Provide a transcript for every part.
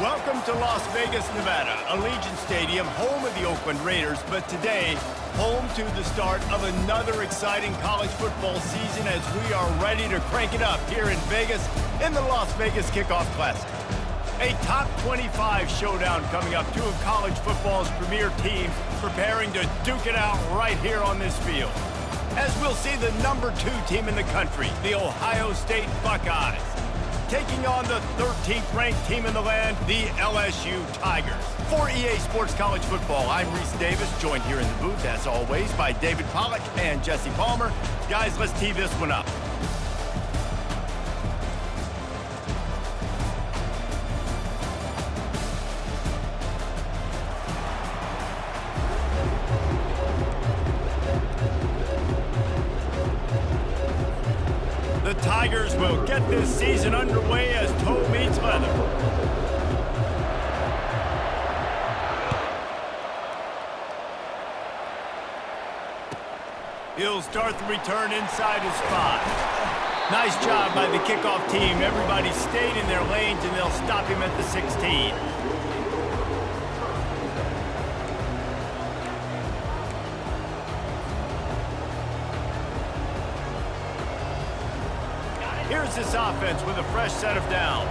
Welcome to Las Vegas, Nevada, Allegiant Stadium, home of the Oakland Raiders, but today, home to the start of another exciting college football season as we are ready to crank it up here in Vegas in the Las Vegas Kickoff Classic. A top 25 showdown coming up, two of college football's premier teams preparing to duke it out right here on this field. As we'll see the number 2 team in the country, the Ohio State Buckeyes, taking on the 13th ranked team in the land, the LSU Tigers. For EA Sports College Football, I'm Reese Davis, joined here in the booth, as always, by David Pollack and Jesse Palmer. Guys, let's tee this one up. The Tigers will get this season underway as toe meets leather. He'll start the return inside his 5. Nice job by the kickoff team. Everybody stayed in their lanes, and they'll stop him at the 16. Here's this offense with a fresh set of downs.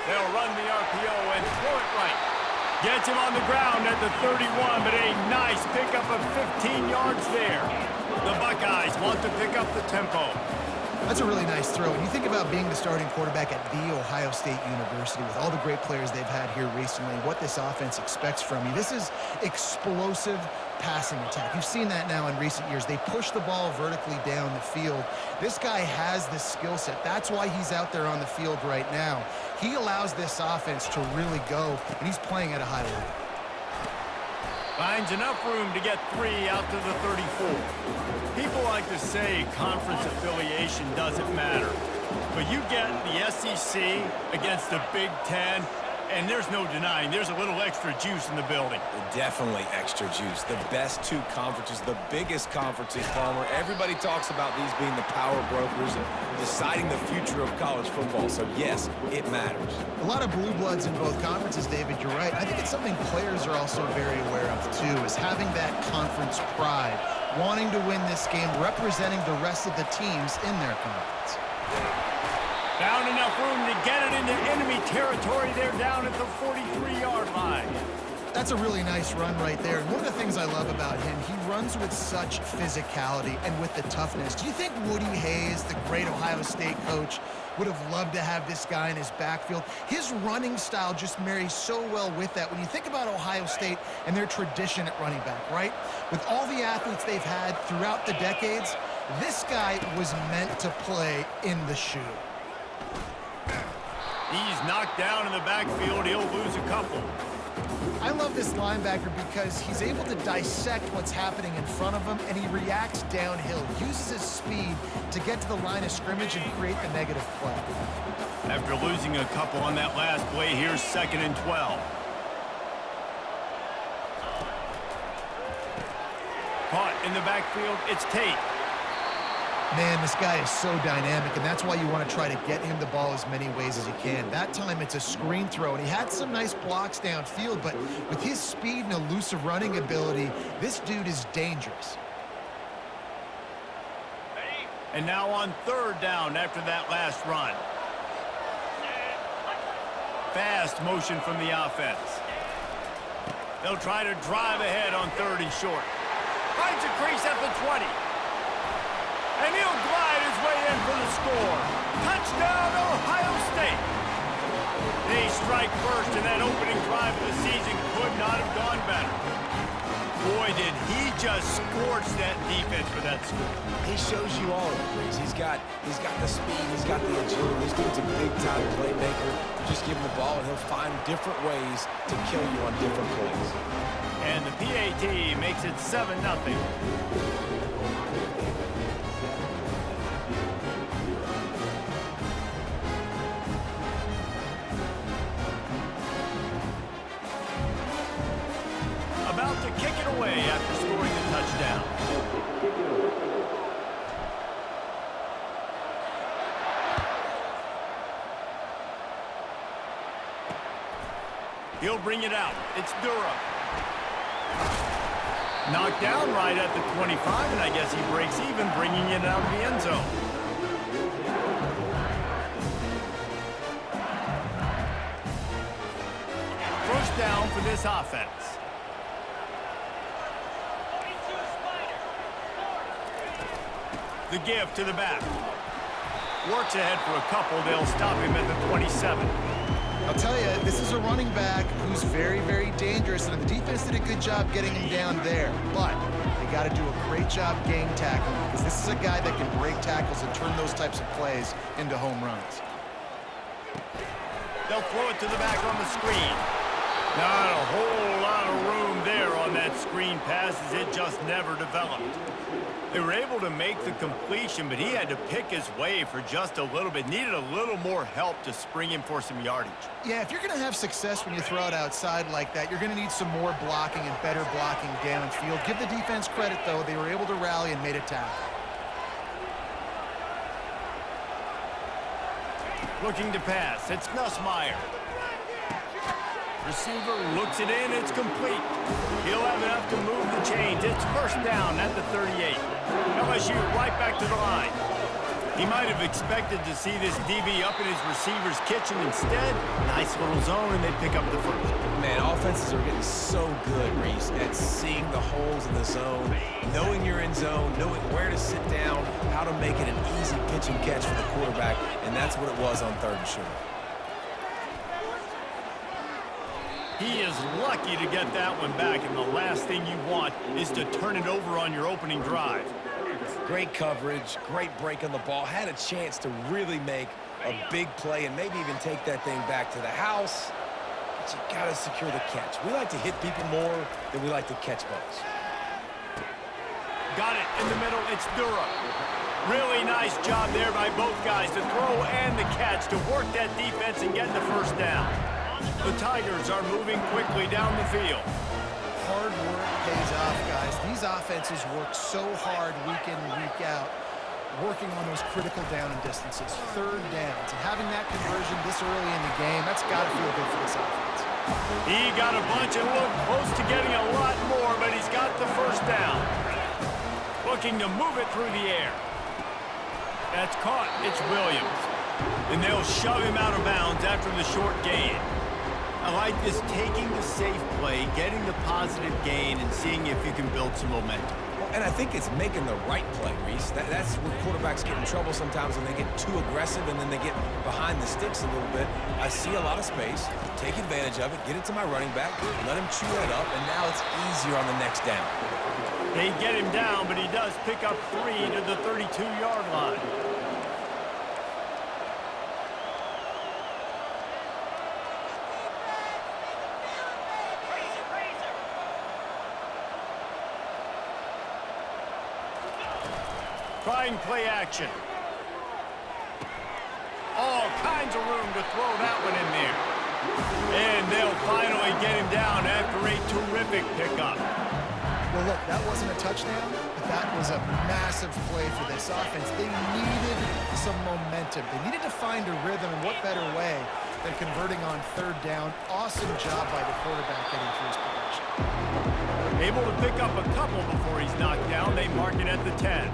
They'll run the RPO and throw it right. Gets him on the ground at the 31, but a nice pickup of 15 yards there. The Buckeyes want to pick up the tempo. That's a really nice throw. When you think about being the starting quarterback at The Ohio State University with all the great players they've had here recently, what this offense expects from you, this is explosive passing attack. You've seen that now in recent years. They push the ball vertically down the field. This guy has the skill set. That's why he's out there on the field right now. He allows this offense to really go, and he's playing at a high level. Finds enough room to get 3 out to the 34. People like to say conference affiliation doesn't matter. But you get the SEC against the Big Ten, and there's no denying there's a little extra juice in the building. Definitely extra juice. The best 2 conferences, the biggest conferences, Palmer. Everybody talks about these being the power brokers and deciding the future of college football. So, yes, it matters. A lot of blue bloods in both conferences, David. You're right. I think it's something players are also very aware of, too, is having that conference pride, wanting to win this game, representing the rest of the teams in their conference. Found enough room to get it into enemy territory. They're down at the 43-yard line. That's a really nice run right there. And one of the things I love about him, he runs with such physicality and with the toughness. Do you think Woody Hayes, the great Ohio State coach, would have loved to have this guy in his backfield? His running style just marries so well with that. When you think about Ohio State and their tradition at running back, right? With all the athletes they've had throughout the decades, this guy was meant to play in the shoe. He's knocked down in the backfield. He'll lose a couple. I love this linebacker because he's able to dissect what's happening in front of him, and he reacts downhill, uses his speed to get to the line of scrimmage and create the negative play. After losing a couple on that last play, here's 2nd and 12. Caught in the backfield, it's Tate. Man, this guy is so dynamic, and that's why you want to try to get him the ball as many ways as you can. That time, it's a screen throw, and he had some nice blocks downfield, but with his speed and elusive running ability, this dude is dangerous. And now on 3rd down after that last run. Fast motion from the offense. They'll try to drive ahead on 3rd and short. Finds a crease at the 20. And he'll glide his way in for the score. Touchdown, Ohio State. They strike first, and that opening drive of the season could not have gone better. Boy, did he just scorch that defense for that score. He shows you all of it, Briggs. He's got the speed, he's got the agility. This dude's a big-time playmaker. Just give him the ball, and he'll find different ways to kill you on different plays. And the PAT makes it 7-0. He'll bring it out. It's Dura. Knocked down right at the 25, and I guess he breaks even, bringing it out of the end zone. First down for this offense. The give to the back. Works ahead for a couple. They'll stop him at the 27. I'll tell you, this is a running back who's very, very dangerous, and the defense did a good job getting him down there. But they got to do a great job game tackling, because this is a guy that can break tackles and turn those types of plays into home runs. They'll throw it to the back on the screen. Not a whole lot of room there on that screen pass, as it just never developed. They were able to make the completion, but he had to pick his way for just a little bit. Needed a little more help to spring him for some yardage. Yeah, if you're going to have success when you throw it outside like that, you're going to need some more blocking and better blocking downfield. Give the defense credit, though. They were able to rally and made a tackle. Looking to pass. It's Nussmeier. Receiver looks it in. It's complete. He'll have enough to move the chains. It's first down at the 38. LSU right back to the line. He might have expected to see this DB up in his receiver's kitchen. Instead, nice little zone, and they pick up the first. Man, offenses are getting so good, Reese, at seeing the holes in the zone, knowing you're in zone, knowing where to sit down, how to make it an easy pitch and catch for the quarterback, and that's what it was on 3rd and short. He is lucky to get that one back, and the last thing you want is to turn it over on your opening drive. Great coverage, great break on the ball, had a chance to really make a big play and maybe even take that thing back to the house, but you got to secure the catch. We like to hit people more than we like to catch balls. Got it in the middle. It's Dura. Really nice job there by both guys to throw and the catch to work that defense and get the first down. The Tigers are moving quickly down the field. Hard work pays off, guys. These offenses work so hard week in and week out, working on those critical down and distances, 3rd downs. And having that conversion this early in the game, that's got to feel good for this offense. He got a bunch and looked close to getting a lot more, but he's got the first down. Looking to move it through the air. That's caught. It's Williams. And they'll shove him out of bounds after the short gain. I like this, taking the safe play, getting the positive gain, and seeing if you can build some momentum. And I think it's making the right play, Reese. That's where quarterbacks get in trouble sometimes when they get too aggressive and then they get behind the sticks a little bit. I see a lot of space, take advantage of it, get it to my running back, let him chew that up, and now it's easier on the next down. They get him down, but he does pick up 3 to the 32-yard line. Trying play action. All kinds of room to throw that one in there. And they'll finally get him down after a terrific pickup. Well, look, that wasn't a touchdown, but that was a massive play for this offense. They needed some momentum. They needed to find a rhythm, and what better way than converting on 3rd down. Awesome job by the quarterback getting through his progression. Able to pick up a couple before he's knocked down. They mark it at the 10.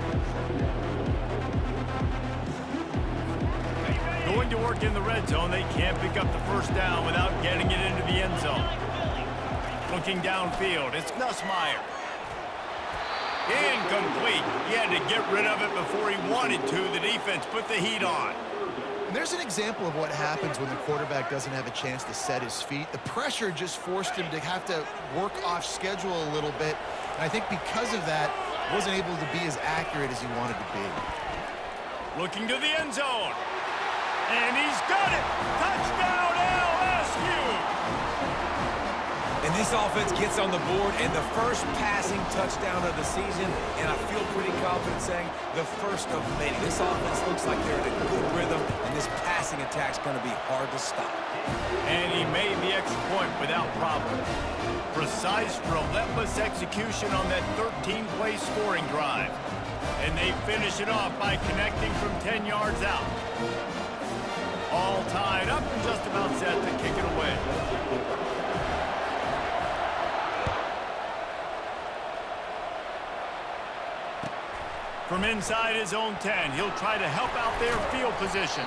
Going to work in the red zone. They can't pick up the first down without getting it into the end zone. Looking downfield. It's Nussmeier. Incomplete. He had to get rid of it before he wanted to. The defense put the heat on. And there's an example of what happens when the quarterback doesn't have a chance to set his feet. The pressure just forced him to have to work off schedule a little bit. And I think because of that, wasn't able to be as accurate as he wanted to be. Looking to the end zone. And he's got it. Touchdown, LSU. And this offense gets on the board, and the first passing touchdown of the season, and I feel pretty confident saying the first of many. This offense looks like they're in a good rhythm, and this passing attack's going to be hard to stop. And he made the extra point without problem. Precise, relentless execution on that 13-play scoring drive. And they finish it off by connecting from 10 yards out. All tied up and just about set to kick it away. From inside his own 10, he'll try to help out their field position.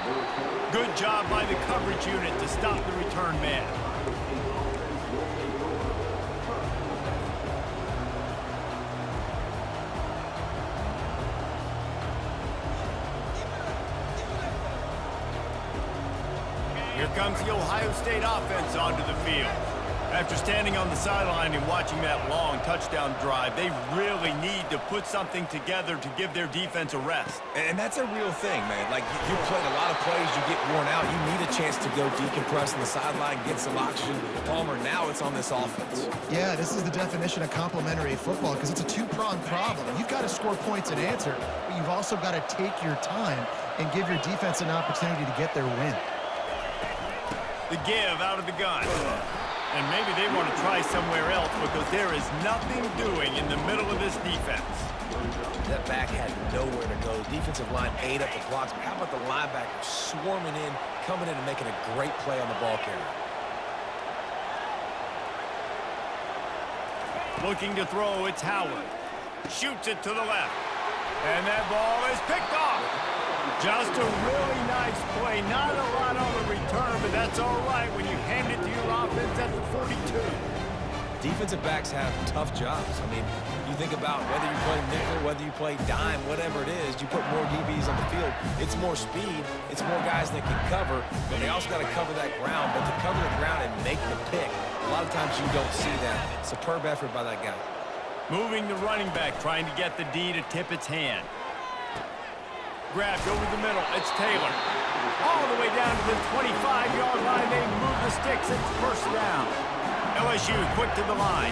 Good job by the coverage unit to stop the return man. Here comes the Ohio State offense onto the field. After standing on the sideline and watching that long touchdown drive, they really need to put something together to give their defense a rest. And that's a real thing, man. Like, you played a lot of plays, you get worn out. You need a chance to go decompress on the sideline, get some oxygen. Palmer, now it's on this offense. Yeah, this is the definition of complementary football because it's a two-pronged problem. You've got to score points and answer, but you've also got to take your time and give your defense an opportunity to get their win. The give out of the gun. And maybe they want to try somewhere else because there is nothing doing in the middle of this defense. That back had nowhere to go. Defensive line ate up the blocks. But how about the linebacker swarming in, coming in and making a great play on the ball carrier? Looking to throw, it's Howard. Shoots it to the left. And that ball is picked off. Just a really nice play. Not a lot on the return, but that's all right when you hand it to your offense at the 42. Defensive backs have tough jobs. I mean, you think about whether you play nickel, whether you play dime, whatever it is, you put more DBs on the field. It's more speed. It's more guys that can cover, but they also got to cover that ground. But to cover the ground and make the pick, a lot of times you don't see that. Superb effort by that guy. Moving the running back, trying to get the D to tip its hand. Grabbed over the middle. It's Taylor. All the way down to the 25-yard line. They move the sticks. It's first down. LSU quick to the line.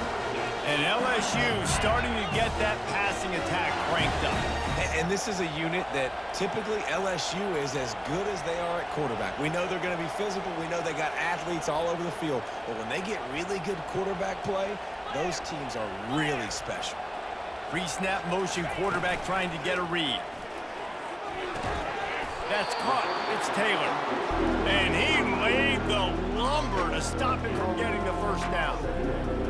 And LSU starting to get that passing attack cranked up. And this is a unit that typically LSU is as good as they are at quarterback. We know they're going to be physical. We know they got athletes all over the field. But when they get really good quarterback play, those teams are really special. Pre-snap motion quarterback trying to get a read. That's caught. It's Taylor. And he laid the lumber to stop him from getting the first down.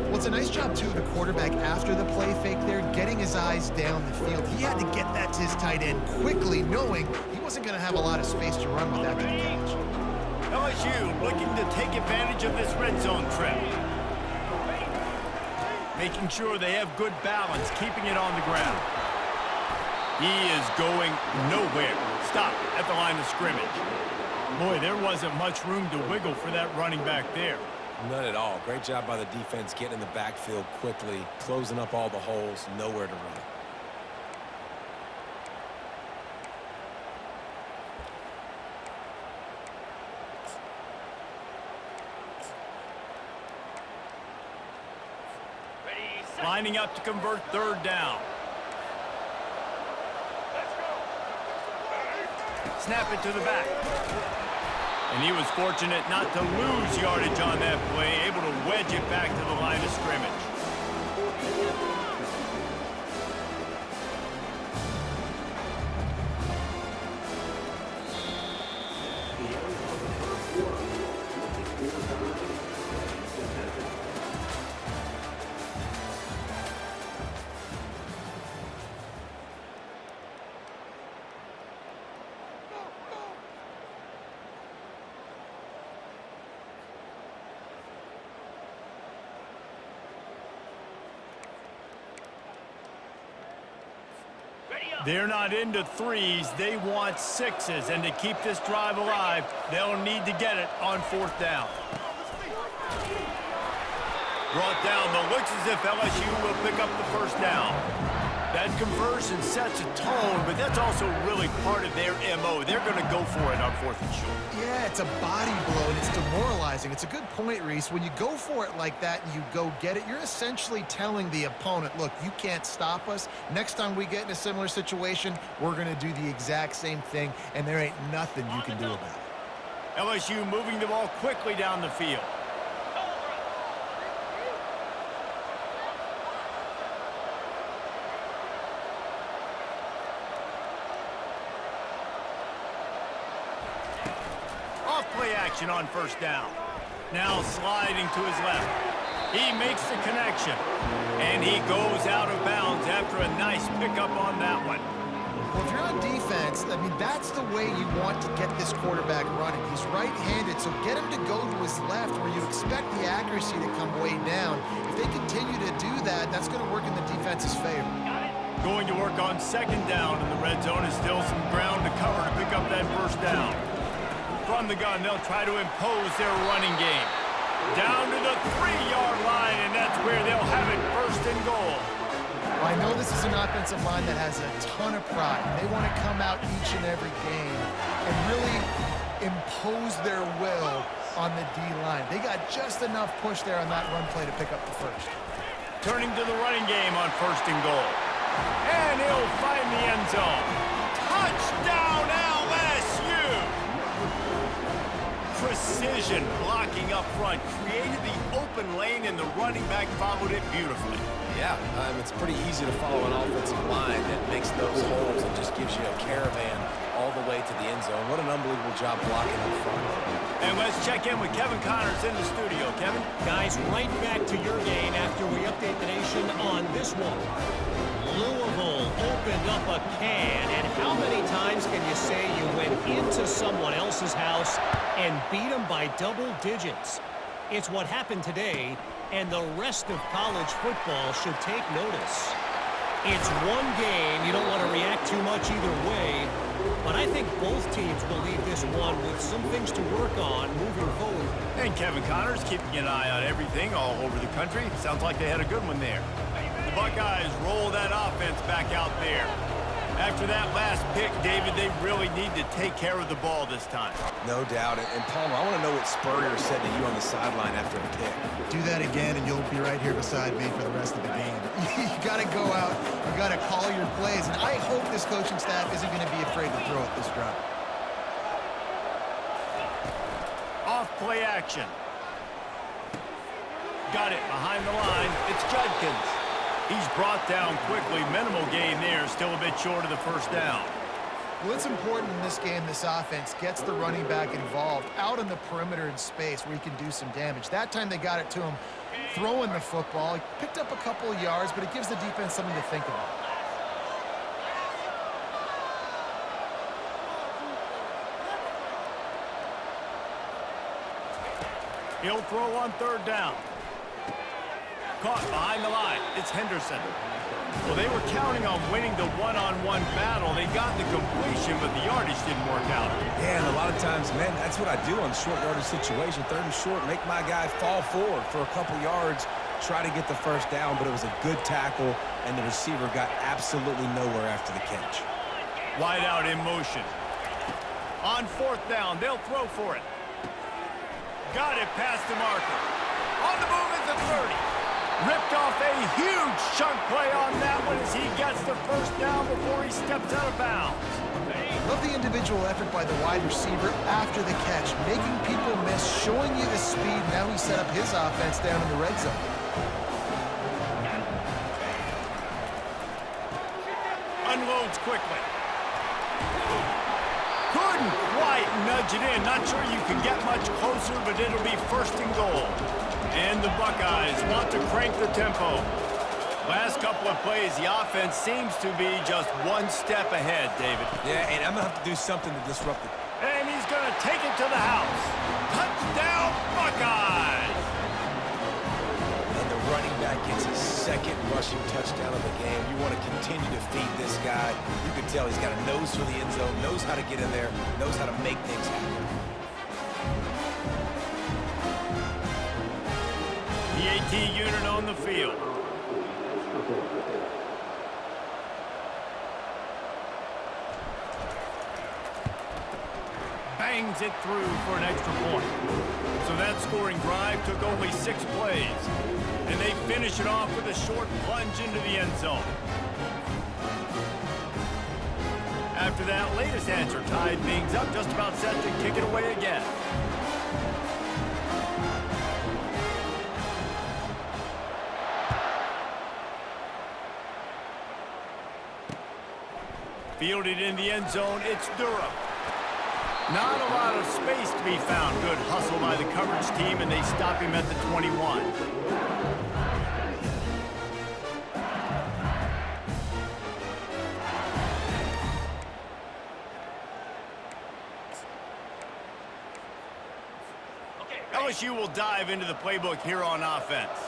Well, it's a nice job, too, of the quarterback after the play fake there, getting his eyes down the field. He had to get that to his tight end quickly, knowing he wasn't going to have a lot of space to run with after the catch. LSU looking to take advantage of this red zone trip. Making sure they have good balance, keeping it on the ground. He is going nowhere. Stop at the line of scrimmage. Boy, there wasn't much room to wiggle for that running back there. None at all. Great job by the defense getting in the backfield quickly, closing up all the holes, nowhere to run. Lining up to convert third down. Snap it to the back. And he was fortunate not to lose yardage on that play, able to wedge it back to the line of scrimmage. They're not into threes. They want sixes. And to keep this drive alive, they'll need to get it on fourth down. Brought down, but looks as if LSU will pick up the first down. That conversion sets a tone, but that's also really part of their MO. They're going to go for it on fourth and short. Yeah, it's a body blow, and it's demoralizing. It's a good point, Reese. When you go for it like that and you go get it, you're essentially telling the opponent, look, you can't stop us. Next time we get in a similar situation, we're going to do the exact same thing, and there ain't nothing you can do about it. LSU moving the ball quickly down the field. Play action on first down. Now sliding to his left. He makes the connection. And he goes out of bounds after a nice pickup on that one. Well, if you're on defense, I mean, that's the way you want to get this quarterback running. He's right-handed, so get him to go to his left where you expect the accuracy to come way down. If they continue to do that, that's going to work in the defense's favor. Going to work on second down in the red zone is still some ground to cover to pick up that first down. From the gun, they'll try to impose their running game. Down to the 3-yard line, and that's where they'll have it first and goal. I know this is an offensive line that has a ton of pride. They want to come out each and every game and really impose their will on the D-line. They got just enough push there on that run play to pick up the first. Turning to the running game on first and goal. And he'll find the end zone. Touchdown, LSU! Precision blocking up front created the open lane, and the running back followed it beautifully. Yeah, it's pretty easy to follow an offensive line that makes those holes and just gives you a caravan all the way to the end zone. What an unbelievable job blocking up front. And let's check in with Kevin Connors in the studio. Kevin? Guys, right back to your game after we update the nation on this one. Louisville opened up a can, and how many times can you say you went into someone else's house and beat them by double digits? It's what happened today, and the rest of college football should take notice. It's one game. You don't want to react too much either way, but I think both teams will leave this one with some things to work on moving forward. And Kevin Connors keeping an eye on everything all over the country. Sounds like they had a good one there. The Buckeyes roll that offense back out there. After that last pick, David, they really need to take care of the ball this time. No doubt. And Palmer, I want to know what Spurrier said to you on the sideline after a pick. Do that again, and you'll be right here beside me for the rest of the game. You got to go out. You got to call your plays, and I hope this coaching staff isn't going to be afraid to throw at this drive. Off play action. Got it behind the line. It's Judkins. He's brought down quickly. Minimal gain there. Still a bit short of the first down. Well, it's important in this game this offense gets the running back involved out on the perimeter in space where he can do some damage. That time they got it to him throwing the football. He picked up a couple of yards, but it gives the defense something to think about. He'll throw on third down. Caught behind the line. It's Henderson. Well, they were counting on winning the one-on-one battle. They got the completion, but the yardage didn't work out. Yeah, and a lot of times, man, that's what I do on short yardage situation. Third and short, make my guy fall forward for a couple yards, try to get the first down, but it was a good tackle, and the receiver got absolutely nowhere after the catch. Wide out in motion. On fourth down, they'll throw for it. Got it past the marker. On the move at the 30. Ripped off a huge chunk play on that one as he gets the first down before he steps out of bounds. Love the individual effort by the wide receiver after the catch, making people miss, showing you the speed. Now he set up his offense down in the red zone. Unloads quickly. Couldn't quite nudge it in. Not sure you can get much closer, but it'll be first and goal. And the Buckeyes want to crank the tempo. Last couple of plays, the offense seems to be just one step ahead, David. Yeah, and I'm going to have to do something to disrupt it. And he's going to take it to the house. Touchdown, Buckeyes! And the running back gets his second rushing touchdown of the game. You want to continue to feed this guy. You can tell he's got a nose for the end zone, knows how to get in there, knows how to make things happen. The AT unit on the field. Bangs it through for an extra point. So that scoring drive took only 6 plays. And they finish it off with a short plunge into the end zone. After that latest answer tied things up, just about set to kick it away again. Fielded in the end zone, it's Durham. Not a lot of space to be found. Good hustle by the coverage team, and they stop him at the 21. LSU will dive into the playbook here on offense.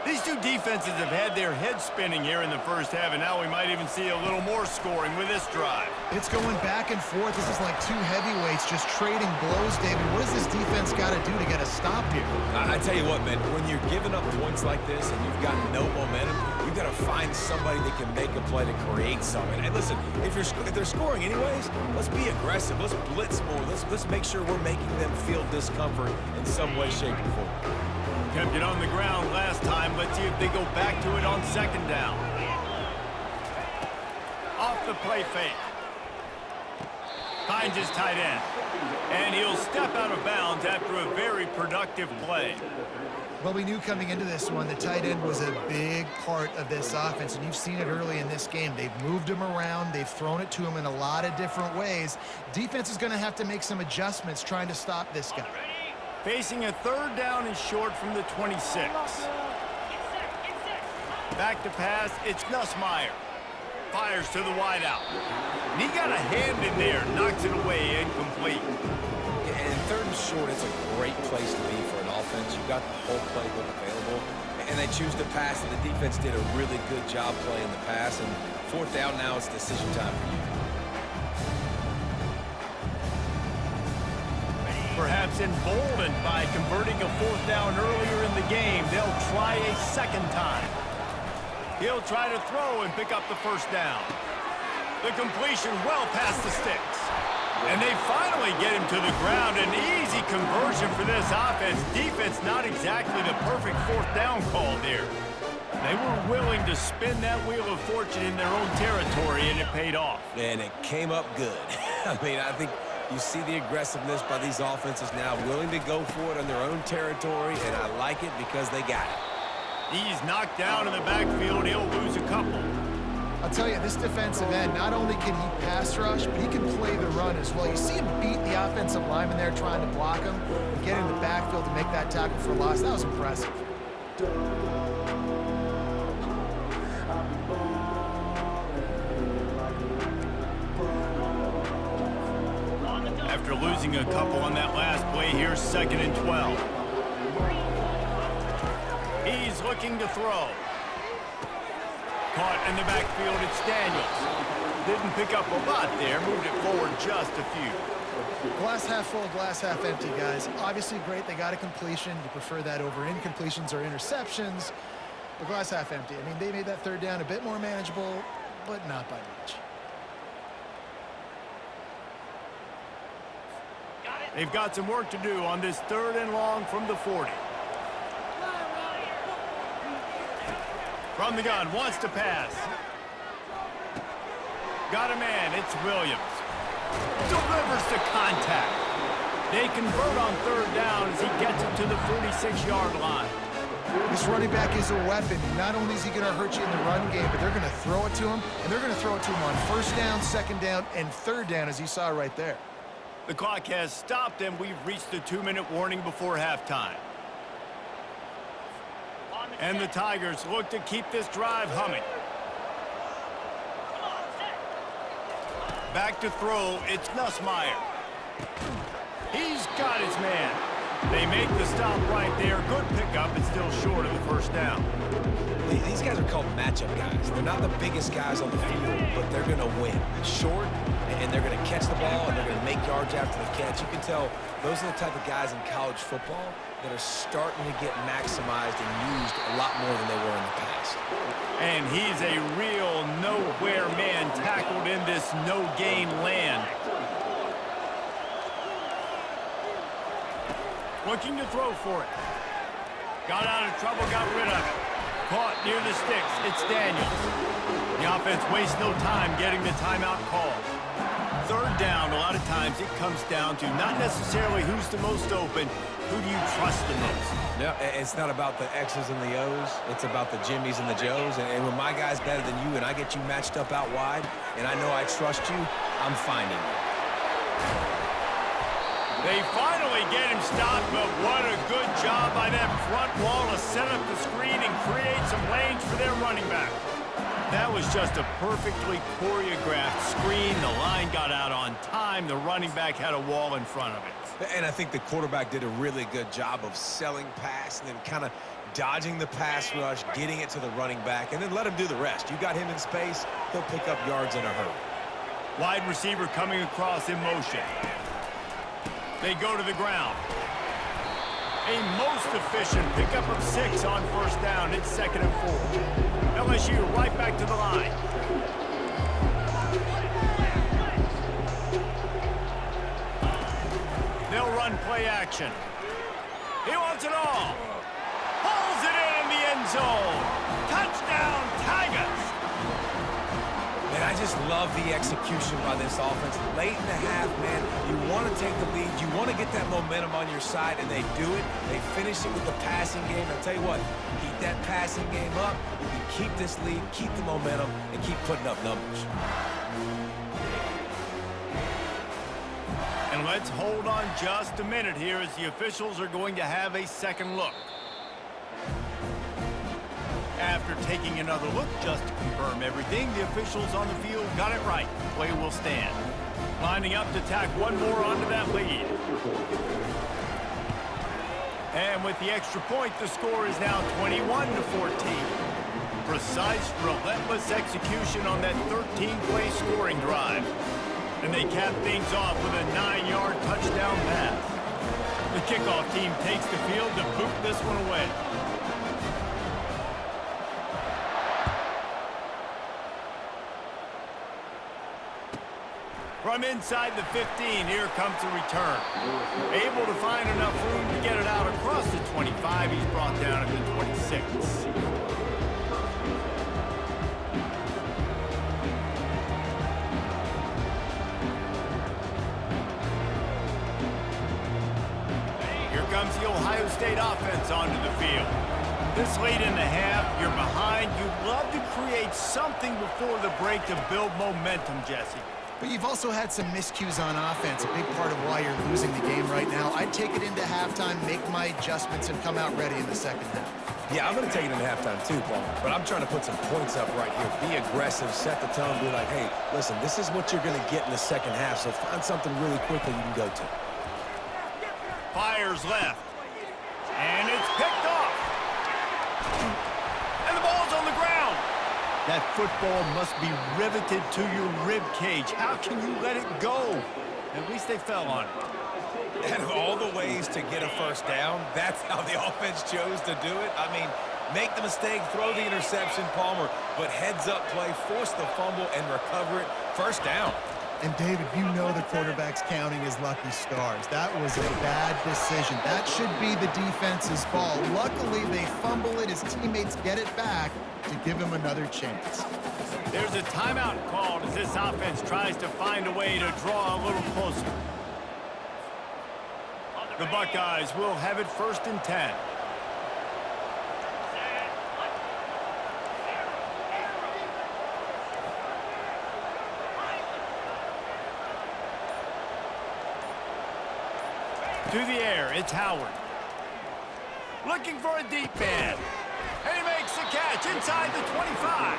These two defenses have had their heads spinning here in the first half, and now we might even see a little more scoring with this drive. It's going back and forth. This is like two heavyweights just trading blows, David. What does this defense got to do to get a stop here? I tell you what, man, when you're giving up points like this and you've got no momentum, you've got to find somebody that can make a play to create something. And listen, if they're scoring anyways, let's be aggressive. Let's blitz more. Let's make sure we're making them feel discomfort in some way, shape, or form. Kept it on the ground last time. Let's see if they go back to it on second down. Off the play fake. Finds his tight end. And he'll step out of bounds after a very productive play. Well, we knew coming into this one the tight end was a big part of this offense, and you've seen it early in this game. They've moved him around. They've thrown it to him in a lot of different ways. Defense is going to have to make some adjustments trying to stop this guy. Facing a third down and short from the 26. Back to pass, it's Nussmeier. Fires to the wideout. And he got a hand in there, knocks it away, incomplete. And third and short, it's a great place to be for an offense. You've got the whole playbook available, and they choose to pass, and the defense did a really good job playing the pass. And fourth down now, it's decision time for you. Perhaps emboldened by converting a fourth down earlier in the game, they'll try a second time. He'll try to throw and pick up the first down. The completion well past the sticks. And they finally get him to the ground. An easy conversion for this offense. Defense not exactly the perfect fourth down call there. They were willing to spin that wheel of fortune in their own territory, and it paid off. And it came up good. I mean, I think you see the aggressiveness by these offenses now, willing to go for it in their own territory, and I like it because they got it. He's knocked down in the backfield. He'll lose a couple. I'll tell you, this defensive end, not only can he pass rush, but he can play the run as well. You see him beat the offensive lineman there trying to block him and get in the backfield to make that tackle for loss. That was impressive. After losing a couple on that last play, here's 2nd and 12. He's looking to throw. Caught in the backfield, it's Daniels. Didn't pick up a lot there, moved it forward just a few. Glass half full, glass half empty, guys. Obviously great, they got a completion. You prefer that over incompletions or interceptions. But glass half empty. I mean, they made that third down a bit more manageable, but not by much. They've got some work to do on this 3rd and long from the 40. From the gun, wants to pass. Got a man, it's Williams. Delivers to contact. They convert on 3rd down as he gets it to the 46-yard line. This running back is a weapon. Not only is he going to hurt you in the run game, but they're going to throw it to him, and they're going to throw it to him on 1st down, 2nd down, and 3rd down, as you saw right there. The clock has stopped, and we've reached the 2-minute warning before halftime. And the Tigers look to keep this drive humming. Back to throw, it's Nussmeier. He's got his man. They make the stop right there. Good pickup, it's still short of the 1st down. These guys are called matchup guys. They're not the biggest guys on the field, but they're going to win. Short, and they're going to catch the ball, and they're going to make yards after the catch. You can tell those are the type of guys in college football that are starting to get maximized and used a lot more than they were in the past. And he's a real nowhere man tackled in this no-gain land. Looking to throw for it. Got out of trouble, got rid of it. Caught near the sticks, it's Daniels. The offense wastes no time getting the timeout call. 3rd down, a lot of times it comes down to not necessarily who's the most open, who do you trust the most? No, it's not about the X's and the O's. It's about the Jimmies and the Joes. And when my guy's better than you and I get you matched up out wide and I know I trust you, I'm finding you. They finally get him stopped, but what a good job by that front wall to set up the screen and create some lanes for their running back. That was just a perfectly choreographed screen. The line got out on time. The running back had a wall in front of it. And I think the quarterback did a really good job of selling pass and then kind of dodging the pass rush, getting it to the running back, and then let him do the rest. You got him in space, he'll pick up yards in a hurry. Wide receiver coming across in motion. They go to the ground. A most efficient pickup of 6 on first down. It's 2nd and 4. LSU right back to the line. They'll run play action. He wants it all. Pulls it in the end zone. Touchdown, Tigers. Man, I just love the execution by this offense. Late in the half, man, you want to take the lead. You want to get that momentum on your side, and they do it. They finish it with the passing game. I'll tell you what, keep that passing game up. You can keep this lead, keep the momentum, and keep putting up numbers. And let's hold on just a minute here as the officials are going to have a second look. After taking another look just to confirm everything, the officials on the field got it right. Play will stand. Lining up to tack one more onto that lead. And with the extra point, the score is now 21-14. Precise, relentless execution on that 13-play scoring drive. And they cap things off with a 9-yard touchdown pass. The kickoff team takes the field to boot this one away. From inside the 15, here comes the return. Able to find enough room to get it out across the 25. He's brought down at the 26. Here comes the Ohio State offense onto the field. This late in the half, you're behind. You'd love to create something before the break to build momentum, Jesse. But you've also had some miscues on offense, a big part of why you're losing the game right now. I'd take it into halftime, make my adjustments, and come out ready in the second half. Yeah, I'm going to take it into halftime too, Paul. But I'm trying to put some points up right here. Be aggressive, set the tone, be like, hey, listen, this is what you're going to get in the second half, so find something really quickly you can go to. Fires left. And it's picked off. And the ball's on the ground. That football must be riveted to your rib cage. How can you let it go? At least they fell on it. And of all the ways to get a first down, that's how the offense chose to do it. I mean, make the mistake, throw the interception, Palmer, but heads-up play, force the fumble, and recover it. First down. And, David, you know the quarterback's counting his lucky stars. That was a bad decision. That should be the defense's ball. Luckily, they fumble it. His teammates get it back to give him another chance. There's a timeout called as this offense tries to find a way to draw a little closer. The Buckeyes will have it 1st and 10. To the air, it's Howard. Looking for a deep man. And he makes the catch inside the 25.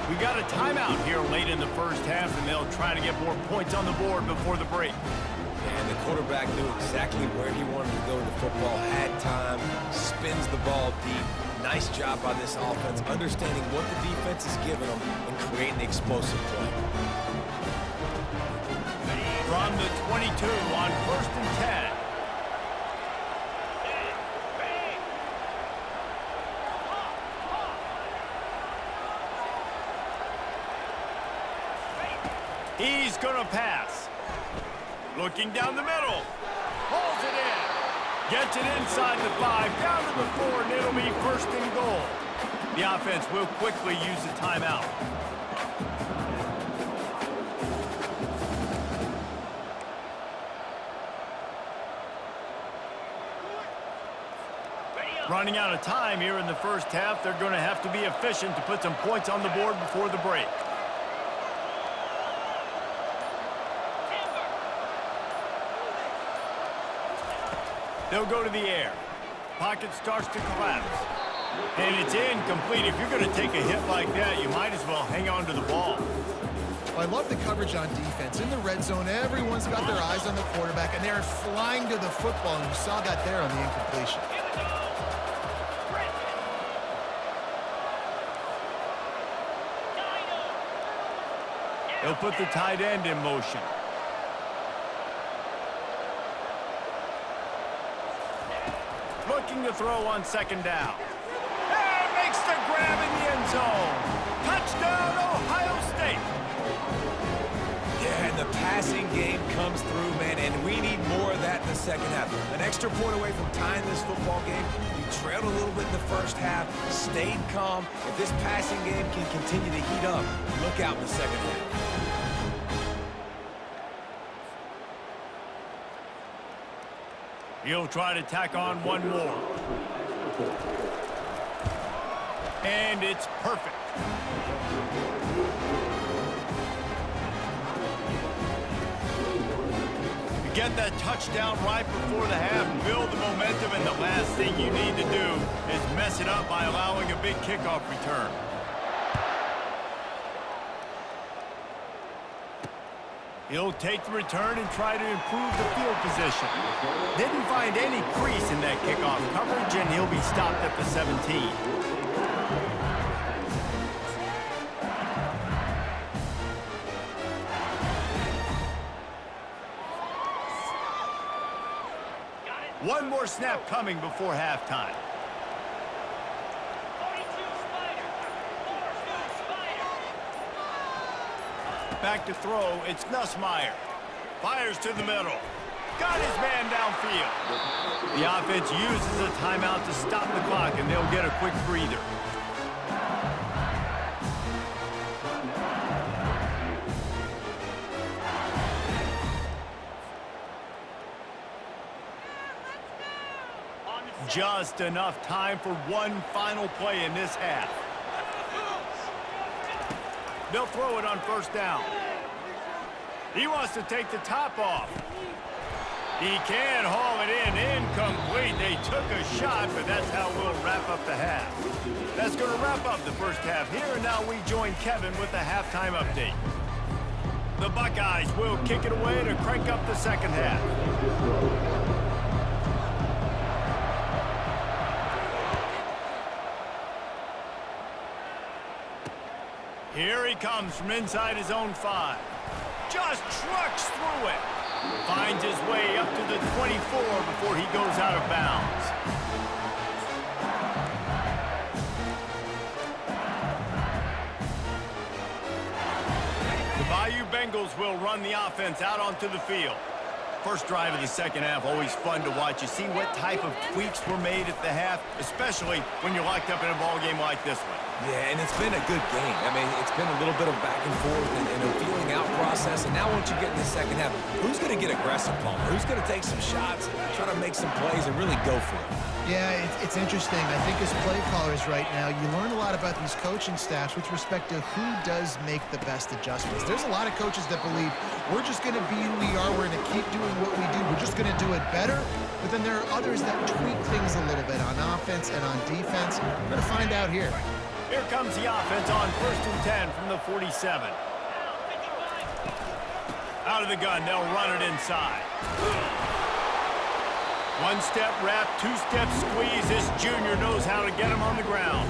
We got a timeout here late in the first half, and they'll try to get more points on the board before the break. And the quarterback knew exactly where he wanted to go with the football, had time, spins the ball deep. Nice job by this offense, understanding what the defense is giving them and creating the explosive play. From the 22 on 1st and 10. He's going to pass. Looking down the middle. Pulls it in. Gets it inside the 5, down to the 4, and it'll be 1st and goal. The offense will quickly use the timeout. Running out of time here in the first half, they're going to have to be efficient to put some points on the board before the break. They'll go to the air. Pocket starts to collapse. And it's incomplete. If you're going to take a hit like that, you might as well hang on to the ball. Well, I love the coverage on defense. In the red zone, everyone's got their eyes on the quarterback, and they're flying to the football, and you saw that there on the incompletion. He'll put the tight end in motion. Looking to throw on second down. And makes the grab in the end zone. Touchdown, Ohio State. Yeah, and the passing game comes through, man, and we need more of that in the second half. An extra point away from tying this football game. You trailed a little bit in the first half, stayed calm. If this passing game can continue to heat up, look out in the second half. He'll try to tack on one more. And it's perfect. You get that touchdown right before the half, build the momentum, and the last thing you need to do is mess it up by allowing a big kickoff return. He'll take the return and try to improve the field position. Didn't find any crease in that kickoff coverage, and he'll be stopped at the 17. One more snap coming before halftime. Back to throw, it's Nussmeier. Fires to the middle. Got his man downfield. The offense uses a timeout to stop the clock, and they'll get a quick breather. Just enough time for one final play in this half. They'll throw it on first down. He wants to take the top off. He can haul it in. Incomplete. They took a shot, but that's how we'll wrap up the half. That's going to wrap up the first half here, and now we join Kevin with the halftime update. The Buckeyes will kick it away to crank up the second half. Here he comes from inside his own 5. Just trucks through it. Finds his way up to the 24 before he goes out of bounds. The Bayou Bengals will run the offense out onto the field. First drive of the second half, always fun to watch. You see what type of tweaks were made at the half, especially when you're locked up in a ball game like this one. Yeah, and it's been a good game. I mean, it's been a little bit of back and forth and a feeling out process. And now once you get in the second half, who's going to get aggressive, Palmer? Who's going to take some shots, try to make some plays, and really go for it? Yeah, it's interesting. I think as play callers right now, you learn a lot about these coaching staffs with respect to who does make the best adjustments. There's a lot of coaches that believe we're just going to be who we are. We're going to keep doing what we do. We're just going to do it better. But then there are others that tweak things a little bit on offense and on defense. We're going to find out here. Here comes the offense on 1st and 10 from the 47. Out of the gun, they'll run it inside. One-step wrap, two-step squeeze. This junior knows how to get him on the ground.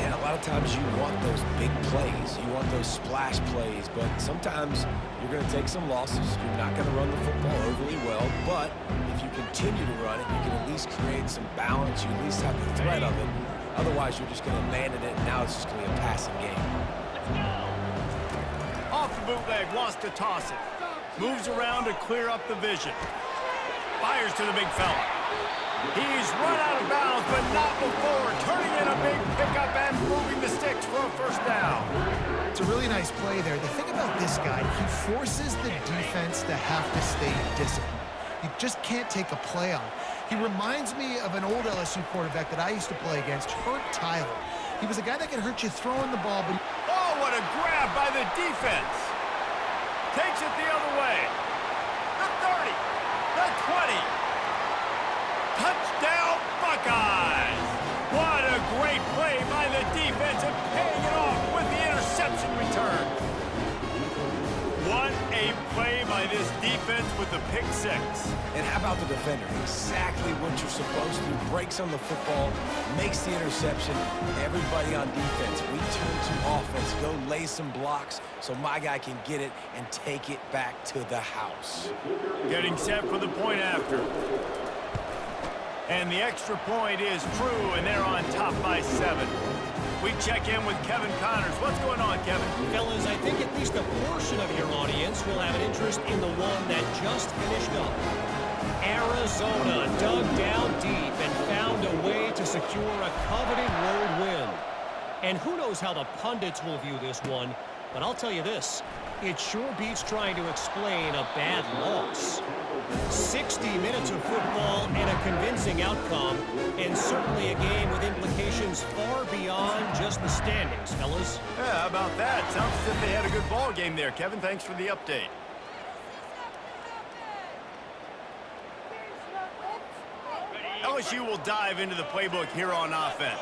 And a lot of times you want those big plays. You want those splash plays. But sometimes you're going to take some losses. You're not going to run the football overly well. But if you continue to run it, you can at least create some balance. You at least have the threat of it. Otherwise, you're just going to abandon it, and now it's just going to be a passing game. Off the bootleg, wants to toss it. Moves around to clear up the vision. Fires to the big fella. He's run out of bounds, but not before turning in a big pickup and moving the sticks for a first down. It's a really nice play there. The thing about this guy, he forces the defense to have to stay disciplined. You just can't take a play on. He reminds me of an old LSU quarterback that I used to play against, Hurt Tyler. He was a guy that could hurt you throwing the ball, but... Oh, what a grab by the defense. Takes it the other way. The 30, the 20. Touchdown, Buckeyes. What a great play by the defense and paying it off with the interception return. What a play by this defense with the pick six. And how about the defender? Exactly what you're supposed to do. Breaks on the football, makes the interception. Everybody on defense, we turn to offense. Go lay some blocks so my guy can get it and take it back to the house. Getting set for the point after. And the extra point is true, and they're on top by 7. We check in with Kevin Connors. What's going on, Kevin? Fellas, I think at least a portion of your audience will have an interest in the one that just finished up. Arizona dug down deep and found a way to secure a coveted road win. And who knows how the pundits will view this one, but I'll tell you this, it sure beats trying to explain a bad loss. 60 minutes of football and a convincing outcome, and certainly a game with implications far beyond just the standings, fellas. Yeah, how about that? Sounds as if they had a good ball game there, Kevin. Thanks for the update. LSU will dive into the playbook here on offense.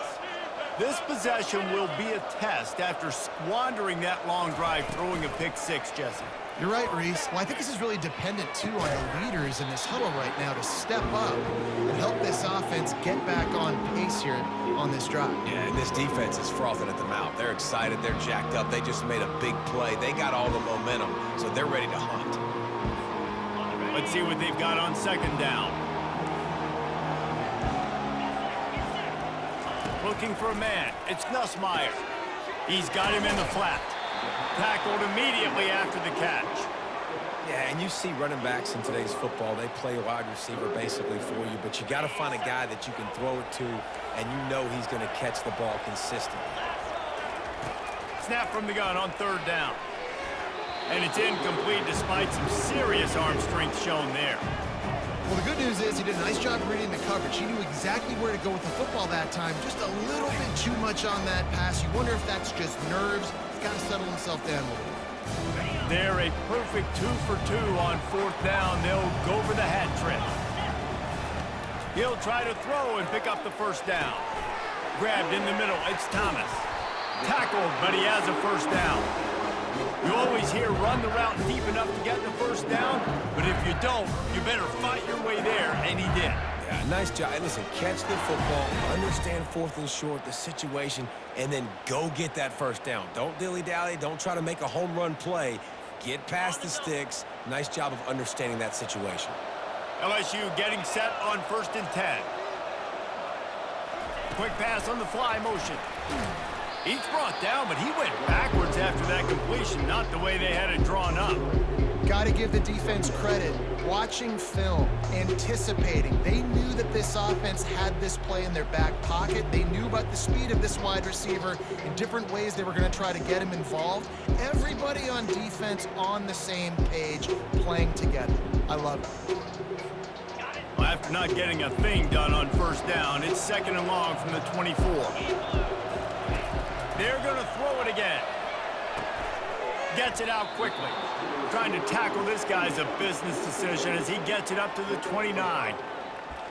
This possession will be a test after squandering that long drive throwing a pick six, Jesse. You're right, Reese. Well, I think this is really dependent, too, on the leaders in this huddle right now to step up and help this offense get back on pace here on this drive. Yeah, and this defense is frothing at the mouth. They're excited. They're jacked up. They just made a big play. They got all the momentum, so they're ready to hunt. Let's see what they've got on second down. Looking for a man. It's Nussmeier. He's got him in the flat. Tackled immediately after the catch. Yeah, and you see running backs in today's football, they play wide receiver basically for you, but you got to find a guy that you can throw it to, and you know he's going to catch the ball consistently. Snap from the gun on third down. And it's incomplete despite some serious arm strength shown there. Well, the good news is he did a nice job reading the coverage. He knew exactly where to go with the football that time. Just a little bit too much on that pass. You wonder if that's just nerves. He's got to settle himself down a little bit. They're a perfect 2 for 2 on fourth down. They'll go for the hat trick. He'll try to throw and pick up the first down. Grabbed in the middle. It's Thomas. Tackled, but he has a first down. You always hear run the route deep enough to get the first down, but if you don't, you better fight your way there, and he did. Yeah, nice job. Hey, listen, catch the football, understand fourth and short, the situation, and then go get that first down. Don't dilly-dally. Don't try to make a home run play. Get past the sticks. Nice job of understanding that situation. LSU getting set on 1st and 10. Quick pass on the fly motion. He's brought down, but he went backwards after that completion, not the way they had it drawn up. Got to give the defense credit. Watching film, anticipating. They knew that this offense had this play in their back pocket. They knew about the speed of this wide receiver in different ways they were going to try to get him involved. Everybody on defense on the same page, playing together. I love it. Well, after not getting a thing done on first down, it's 2nd and long from the 24. They're going to throw it again. Gets it out quickly. Trying to tackle this guy's a business decision as he gets it up to the 29.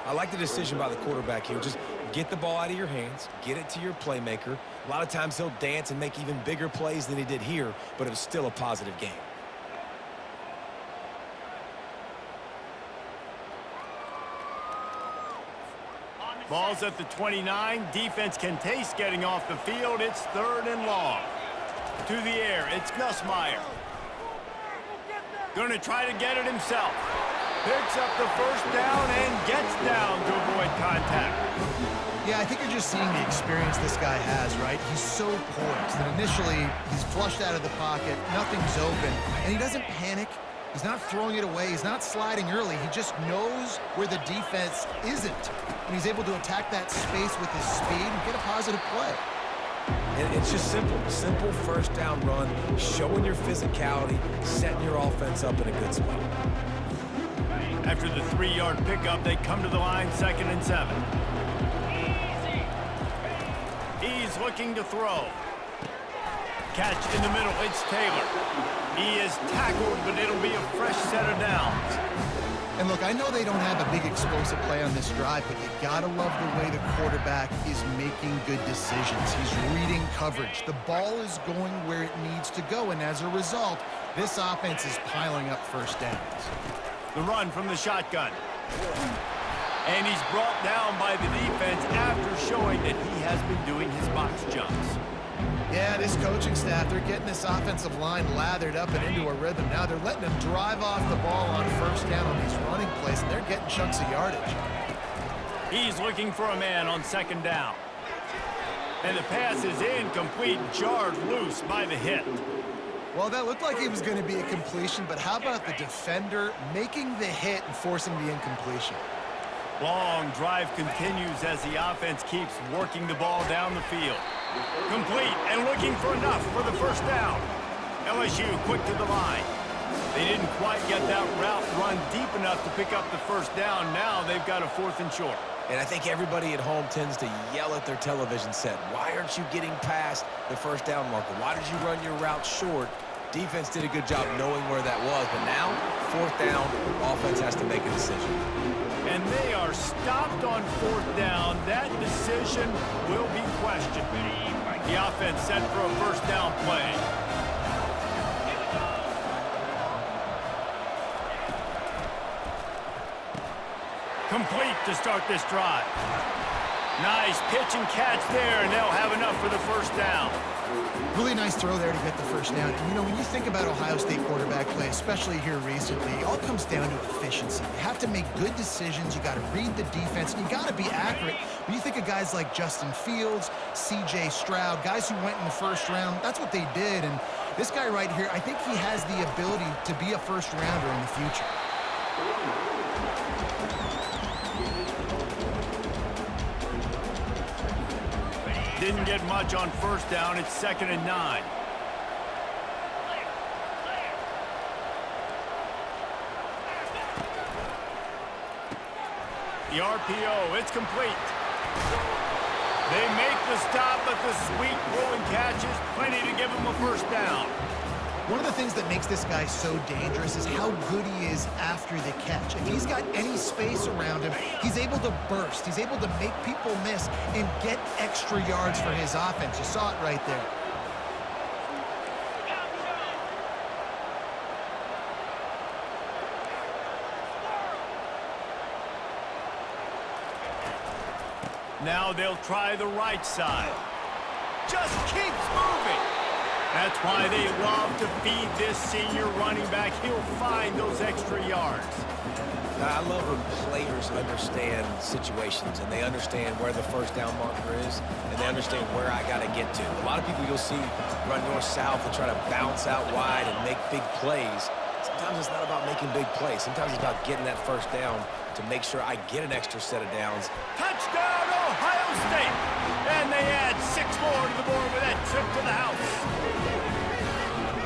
I like the decision by the quarterback here. Just get the ball out of your hands, get it to your playmaker. A lot of times he'll dance and make even bigger plays than he did here, but it was still a positive game. Ball's at the 29. Defense can taste getting off the field. It's 3rd and long. To the air, it's Nussmeier. Going to try to get it himself. Picks up the first down and gets down to avoid contact. Yeah, I think you're just seeing the experience this guy has, right? He's so poised that initially he's flushed out of the pocket, nothing's open, and he doesn't panic. He's not throwing it away. He's not sliding early. He just knows where the defense isn't, and he's able to attack that space with his speed and get a positive play. And it's just simple first down run, showing your physicality, setting your offense up in a good spot. After the 3-yard pickup, they come to the line 2nd and 7. He's looking to throw. Catch in the middle, it's Taylor. He is tackled, but it'll be a fresh set of downs. And look, I know they don't have a big explosive play on this drive, but you gotta love the way the quarterback is making good decisions. He's reading coverage. The ball is going where it needs to go, and as a result, this offense is piling up first downs. The run from the shotgun. And he's brought down by the defense after showing that he has been doing his box jumps. Yeah, this coaching staff, they're getting this offensive line lathered up and into a rhythm. Now they're letting them drive off the ball on first down on these running plays, and they're getting chunks of yardage. He's looking for a man on second down. And the pass is incomplete, jarred loose by the hit. Well, that looked like it was going to be a completion, but how about the defender making the hit and forcing the incompletion? Long drive continues as the offense keeps working the ball down the field. Complete and looking for enough for the first down. LSU quick to the line. They didn't quite get that route run deep enough to pick up the first down. Now they've got a 4th and short. And I think everybody at home tends to yell at their television set. Why aren't you getting past the first down marker? Why did you run your route short? Defense did a good job knowing where that was. But now, 4th down, offense has to make a decision. And they are stopped on 4th down. That decision will be questioned. The offense set for a first down play. Complete to start this drive. Nice pitch and catch there, and they'll have enough for the first down. Really nice throw there to get the first down. And, you know, when you think about Ohio State quarterback play, especially here recently, it all comes down to efficiency. You have to make good decisions. You got to read the defense, and you got to be accurate. When you think of guys like Justin Fields, C.J. Stroud, guys who went in the first round, that's what they did. And this guy right here, I think he has the ability to be a first-rounder in the future. Didn't get much on first down. It's 2nd and 9. The RPO, it's complete. They make the stop, but the sweet rolling catch is plenty to give them a first down. One of the things that makes this guy so dangerous is how good he is after the catch. If he's got any space around him, he's able to burst. He's able to make people miss and get extra yards for his offense. You saw it right there. Now they'll try the right side. Just keeps moving. That's why they love to feed this senior running back. He'll find those extra yards. I love when players understand situations and they understand where the first down marker is and they understand where I got to get to. A lot of people you'll see run north-south and try to bounce out wide and make big plays. Sometimes it's not about making big plays. Sometimes it's about getting that first down to make sure I get an extra set of downs. Touchdown, Ohio State! And they add 6 more to the board with that trip to the house.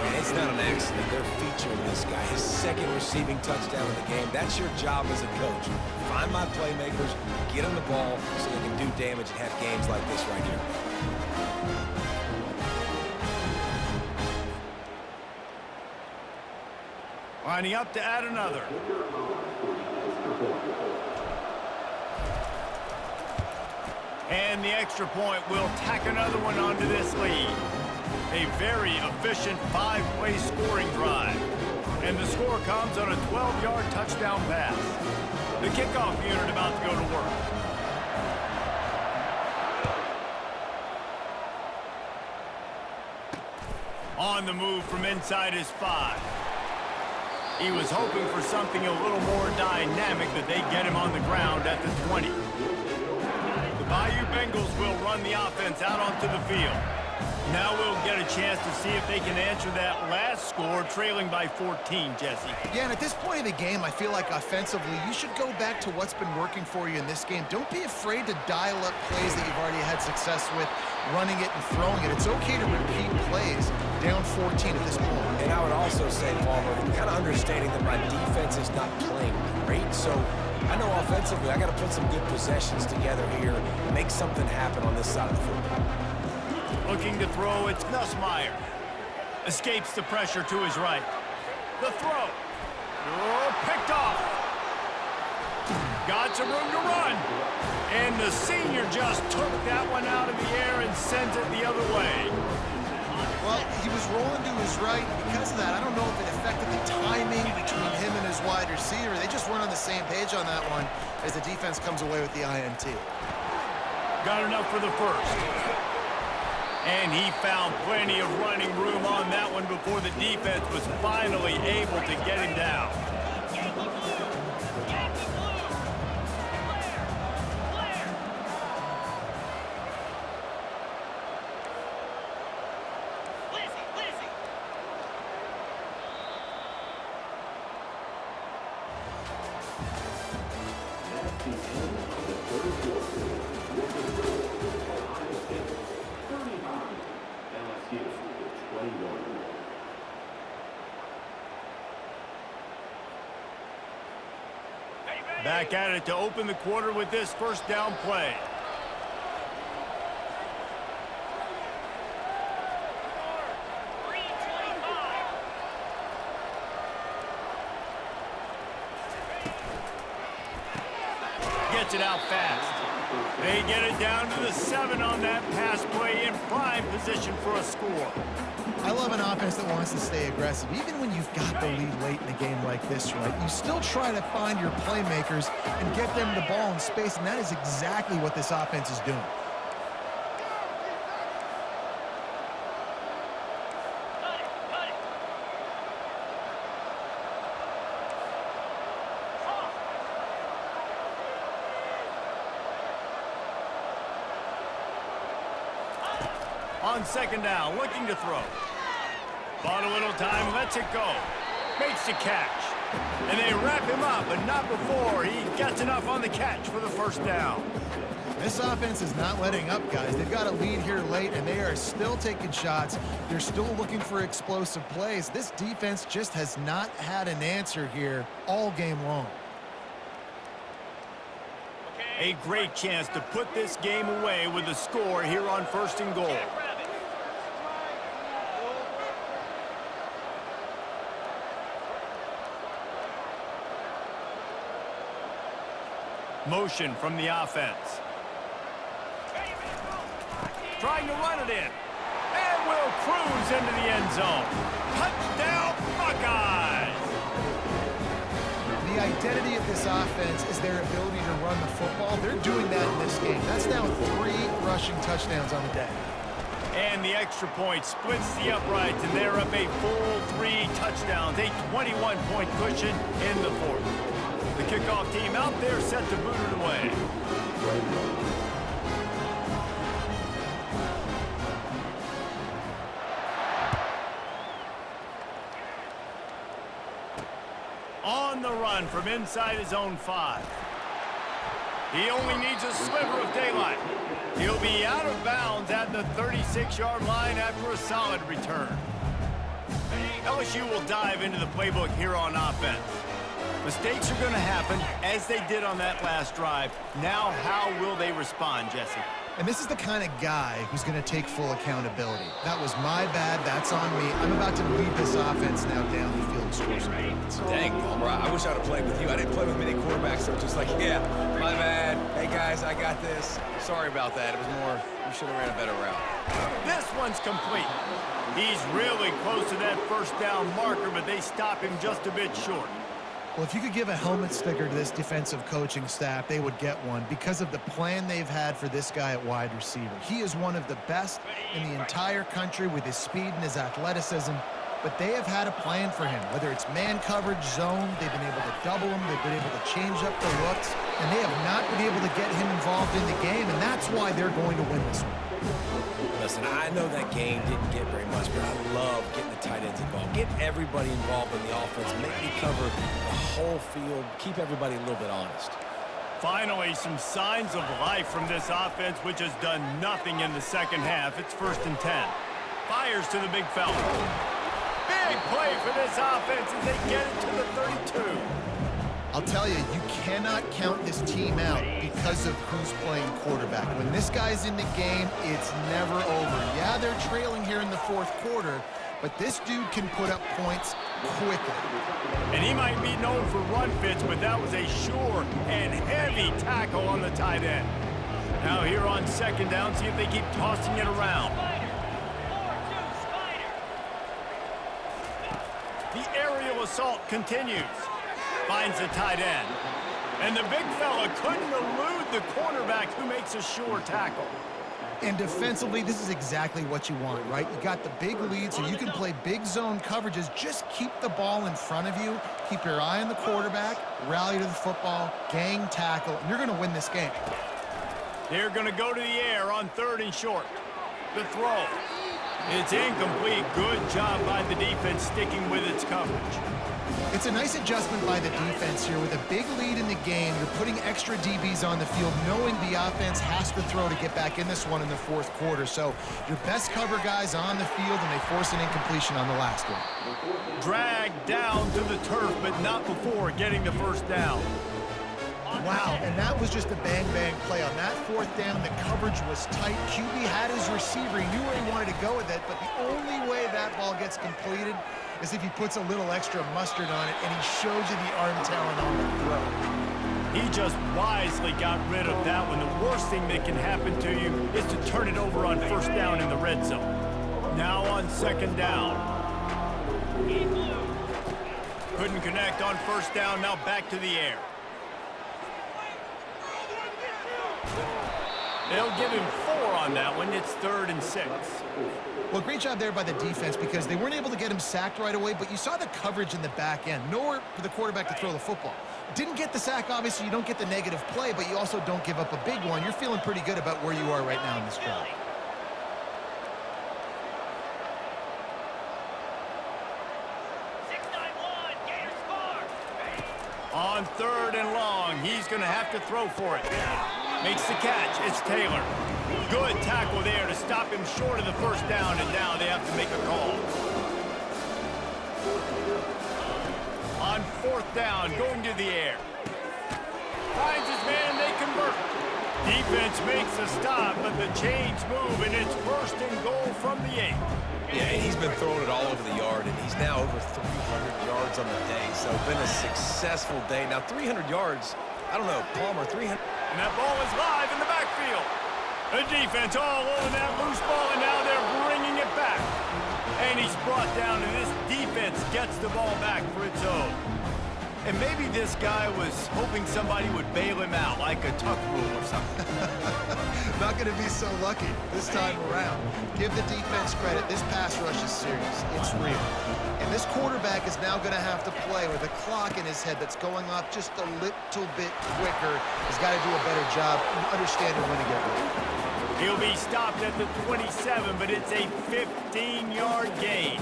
And it's not an accident. They're featuring this guy. His 2nd receiving touchdown of the game. That's your job as a coach. Find my playmakers, get them the ball so they can do damage and have games like this right here. Lining up to add another. And the extra point will tack another one onto this lead. A very efficient 5-play scoring drive. And the score comes on a 12-yard touchdown pass. The kickoff unit about to go to work. On the move from inside his 5. He was hoping for something a little more dynamic, but they get him on the ground at the 20. The Bayou Bengals will run the offense out onto the field. Now we'll get a chance to see if they can answer that last score, trailing by 14, Jesse. Yeah, and at this point in the game, I feel like offensively, you should go back to what's been working for you in this game. Don't be afraid to dial up plays that you've already had success with, running it and throwing it. It's okay to repeat plays down 14 at this point. And I would also say, Palmer, kind of understanding that my defense is not playing great, so I know offensively I got to put some good possessions together here and make something happen on this side of the football. Looking to throw, it's Nussmeier. Escapes the pressure to his right. The throw. Oh, picked off. Got some room to run. And the senior just took that one out of the air and sends it the other way. Well, he was rolling to his right. Because of that, I don't know if it affected the timing between him and his wide receiver. They just weren't on the same page on that one as the defense comes away with the INT. Got enough for the first. And he found plenty of running room on that one before the defense was finally able to get him down. Back at it to open the quarter with this first down play. Gets it out fast. They get it down to the 7 on that pass play in prime position for a score. I love an offense that wants to stay aggressive. Even when you've got the lead late in a game like this, right, you still try to find your playmakers and get them the ball in space, and that is exactly what this offense is doing. On second down, looking to throw. Bought a little time, lets it go. Makes the catch. And they wrap him up, but not before he gets enough on the catch for the first down. This offense is not letting up, guys. They've got a lead here late, and they are still taking shots. They're still looking for explosive plays. This defense just has not had an answer here all game long. A great chance to put this game away with a score here on first and goal. Motion from the offense. Trying to run it in. And will cruise into the end zone. Touchdown, Buckeyes! The identity of this offense is their ability to run the football. They're doing that in this game. That's now 3 rushing touchdowns on the day. And the extra point splits the uprights, and they're up a full 3 touchdowns, a 21-point cushion in the fourth. The kickoff team out there set to boot it away. On the run from inside his own 5. He only needs a sliver of daylight. He'll be out of bounds at the 36-yard line after a solid return. LSU will dive into the playbook here on offense. Mistakes are going to happen, as they did on that last drive. Now, how will they respond, Jesse? And this is the kind of guy who's going to take full accountability. That was my bad. That's on me. I'm about to lead this offense now down the field and score some points. Dang, Palmer, I wish I'd have played with you. I didn't play with many quarterbacks that were just like, yeah, my bad. Hey, guys, I got this. Sorry about that. It was more, you should have ran a better route. This one's complete. He's really close to that first down marker, but they stop him just a bit short. Well, if you could give a helmet sticker to this defensive coaching staff, they would get one because of the plan they've had for this guy at wide receiver. He is one of the best in the entire country with his speed and his athleticism, but they have had a plan for him. Whether it's man coverage, zone, they've been able to double him, they've been able to change up the looks, and they have not been able to get him involved in the game, and that's why they're going to win this one. Listen, I know that game didn't get very much, but I love getting the tight ends involved. Get everybody involved in the offense. Make me cover the whole field. Keep everybody a little bit honest. Finally, some signs of life from this offense, which has done nothing in the second half. It's 1st and 10. Fires to the big fella. Big play for this offense as they get it to the 32. I'll tell you, you cannot count this team out because of who's playing quarterback. When this guy's in the game, it's never over. Yeah, they're trailing here in the 4th quarter, but this dude can put up points quickly. And he might be known for run fits, but that was a sure and heavy tackle on the tight end. Now here on second down, see if they keep tossing it around. The aerial assault continues. Finds the tight end. And the big fella couldn't elude the cornerback who makes a sure tackle. And defensively, this is exactly what you want, right? You got the big lead, so you can play big zone coverages. Just keep the ball in front of you. Keep your eye on the quarterback. Rally to the football. Gang tackle. And you're going to win this game. They're going to go to the air on 3rd and short. The throw. It's incomplete. Good job by the defense sticking with its coverage. It's a nice adjustment by the defense here. With a big lead in the game, you're putting extra DBs on the field, knowing the offense has to throw to get back in this one in the 4th quarter. So your best cover guys on the field, and they force an incompletion on the last one. Dragged down to the turf, but not before getting the first down. Wow, and that was just a bang-bang play. On that 4th down, the coverage was tight. QB had his receiver. He knew where he wanted to go with it, but the only way that ball gets completed is if he puts a little extra mustard on it, and he shows you the arm talent on the throw. He just wisely got rid of that one. The worst thing that can happen to you is to turn it over on 1st down in the red zone. Now on 2nd down. Couldn't connect on 1st down, now back to the air. They'll give him 4 on that one. It's 3rd and 6. Well, great job there by the defense because they weren't able to get him sacked right away, but you saw the coverage in the back end. Nowhere for the quarterback to throw the football. Didn't get the sack, obviously. You don't get the negative play, but you also don't give up a big one. You're feeling pretty good about where you are right now in this drive. On 3rd and long, he's going to have to throw for it. Makes the catch. It's Taylor. Good tackle there to stop him short of the 1st down, and now they have to make a call. On 4th down, going to the air. Finds his man, they convert. Defense makes a stop, but the chains move, and it's 1st and goal from the 8. Yeah, and he's been throwing it all over the yard, and he's now over 300 yards on the day. So been a successful day. Now 300 yards, I don't know, Palmer, 300. And that ball is live in the backfield. The defense all over that loose ball, and now they're bringing it back. And he's brought down, and this defense gets the ball back for its own. And maybe this guy was hoping somebody would bail him out, like a tuck rule or something. Not going to be so lucky this time around. Give the defense credit. This pass rush is serious. It's real. And this quarterback is now going to have to play with a clock in his head that's going off just a little bit quicker. He's got to do a better job understanding when to get ready. He'll be stopped at the 27, but it's a 15-yard gain.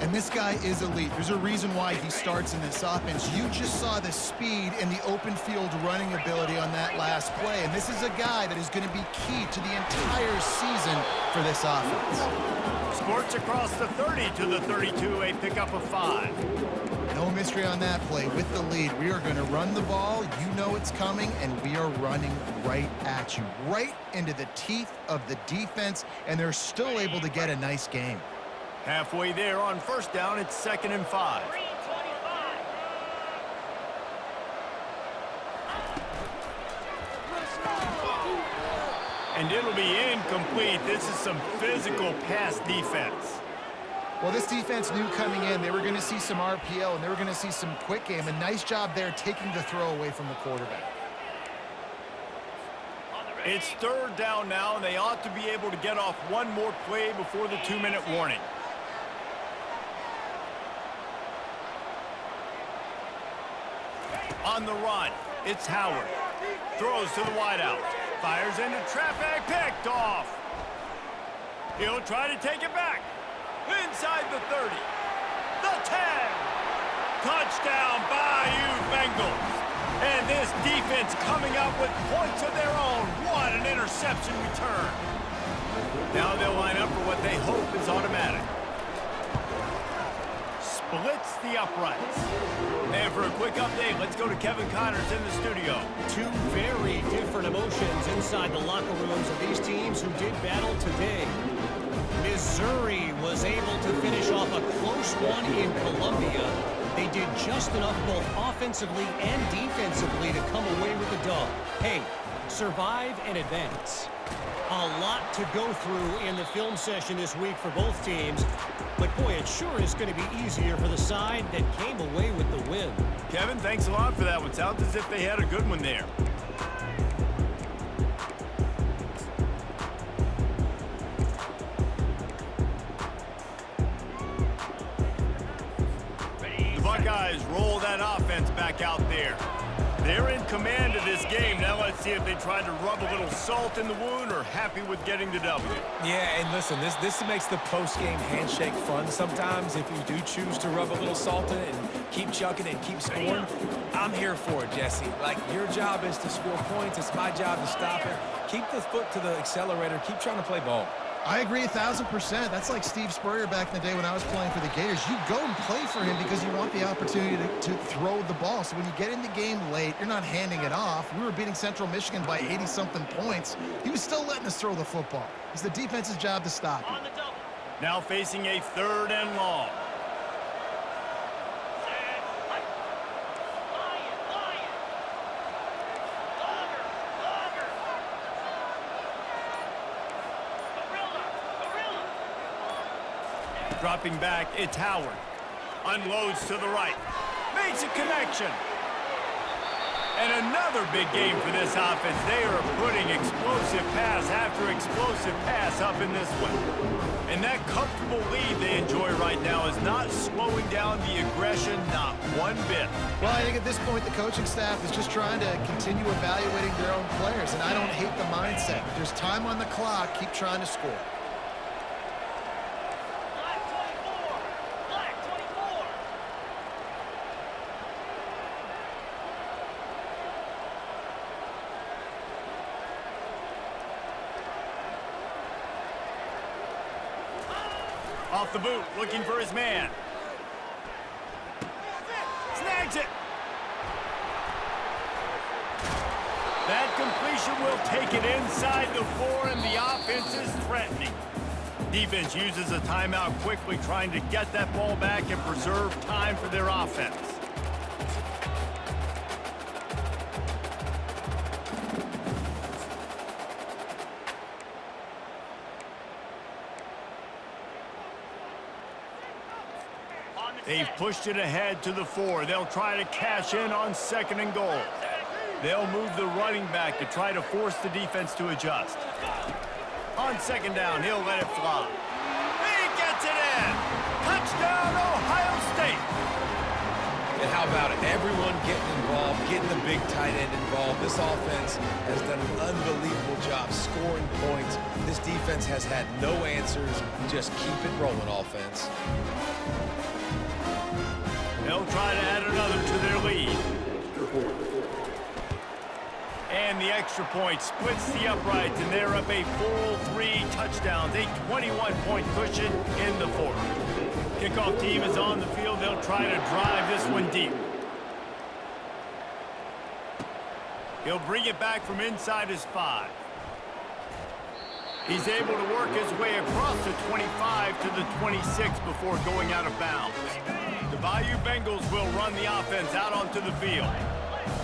And this guy is elite. There's a reason why he starts in this offense. You just saw the speed and the open field running ability on that last play. And this is a guy that is going to be key to the entire season for this offense. Sports across the 30 to the 32, a pickup of 5. No mystery on that play. With the lead, we are going to run the ball. You know it's coming, and we are running right at you, right into the teeth of the defense, and they're still able to get a nice game. Halfway there on 1st down, it's 2nd and 5. And it'll be incomplete. This is some physical pass defense. Well, this defense knew coming in they were going to see some RPO and they were going to see some quick game. A nice job there taking the throw away from the quarterback. It's 3rd down now, and they ought to be able to get off one more play before the 2-minute warning. On the run, it's Howard. Throws to the wideout. Fires into traffic, picked off. He'll try to take it back. Inside the 30. The 10. Touchdown, Bayou Bengals. And this defense coming up with points of their own. What an interception return. Now they'll line up for what they hope is automatic. Splits the uprights. And for a quick update, let's go to Kevin Connors in the studio. Two very different emotions inside the locker rooms of these teams who did battle today. Missouri was able to finish off a close one in Columbia. They did just enough both offensively and defensively to come away with the dub. Hey, survive and advance. A lot to go through in the film session this week for both teams. But boy, it sure is going to be easier for the side that came away with the win. Kevin, thanks a lot for that one. Sounds as if they had a good one there. The Buckeyes roll that offense back out there. They're in command of this game. Now let's see if they try to rub a little salt in the wound or happy with getting the W. Yeah, and listen, this makes the post-game handshake fun sometimes if you do choose to rub a little salt in it and keep chucking and keep scoring. I'm here for it, Jesse. Like, your job is to score points. It's my job to stop it. Keep the foot to the accelerator. Keep trying to play ball. I agree 1,000%. That's like Steve Spurrier back in the day when I was playing for the Gators. You go and play for him because you want the opportunity to throw the ball. So when you get in the game late, you're not handing it off. We were beating Central Michigan by 80-something points. He was still letting us throw the football. It's the defense's job to stop him. Now facing a 3rd and long. Dropping back, it's Howard. Unloads to the right. Makes a connection. And another big game for this offense. They are putting explosive pass after explosive pass up in this one. And that comfortable lead they enjoy right now is not slowing down the aggression, not one bit. Well, I think at this point the coaching staff is just trying to continue evaluating their own players. And I don't hate the mindset. If there's time on the clock, keep trying to score. Off the boot, looking for his man. Snags it. That completion will take it inside the 4, and the offense is threatening. Defense uses a timeout quickly, trying to get that ball back and preserve time for their offense. They've pushed it ahead to the 4. They'll try to cash in on 2nd and goal. They'll move the running back to try to force the defense to adjust. On 2nd down, he'll let it fly. He gets it in! Touchdown, Ohio State! And how about it? Everyone getting involved, getting the big tight end involved. This offense has done an unbelievable job scoring points. This defense has had no answers. Just keep it rolling, offense. They'll try to add another to their lead. And the extra point splits the uprights, and they're up a full 3 touchdowns, a 21-point cushion in the 4th. Kickoff team is on the field. They'll try to drive this one deep. He'll bring it back from inside his 5. He's able to work his way across the 25 to the 26 before going out of bounds. The Bayou Bengals will run the offense out onto the field.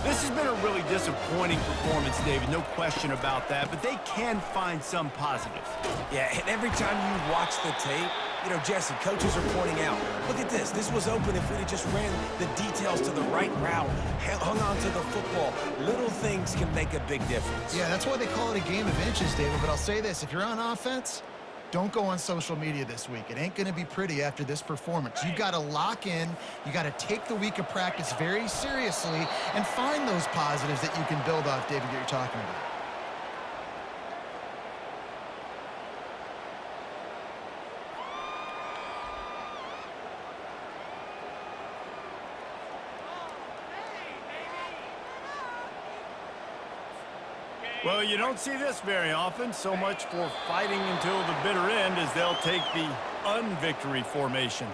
This has been a really disappointing performance, David, no question about that, but they can find some positives. Yeah, and every time you watch the tape, you know, Jesse, coaches are pointing out, look at this. This was open if we'd just ran the details to the right route, hung on to the football. Little things can make a big difference. Yeah, that's why they call it a game of inches, David. But I'll say this, if you're on offense, don't go on social media this week. It ain't going to be pretty after this performance. You've got to lock in. You got to take the week of practice very seriously and find those positives that you can build off, David, that you're talking about. Well, you don't see this very often. So much for fighting until the bitter end as they'll take the unvictory formation.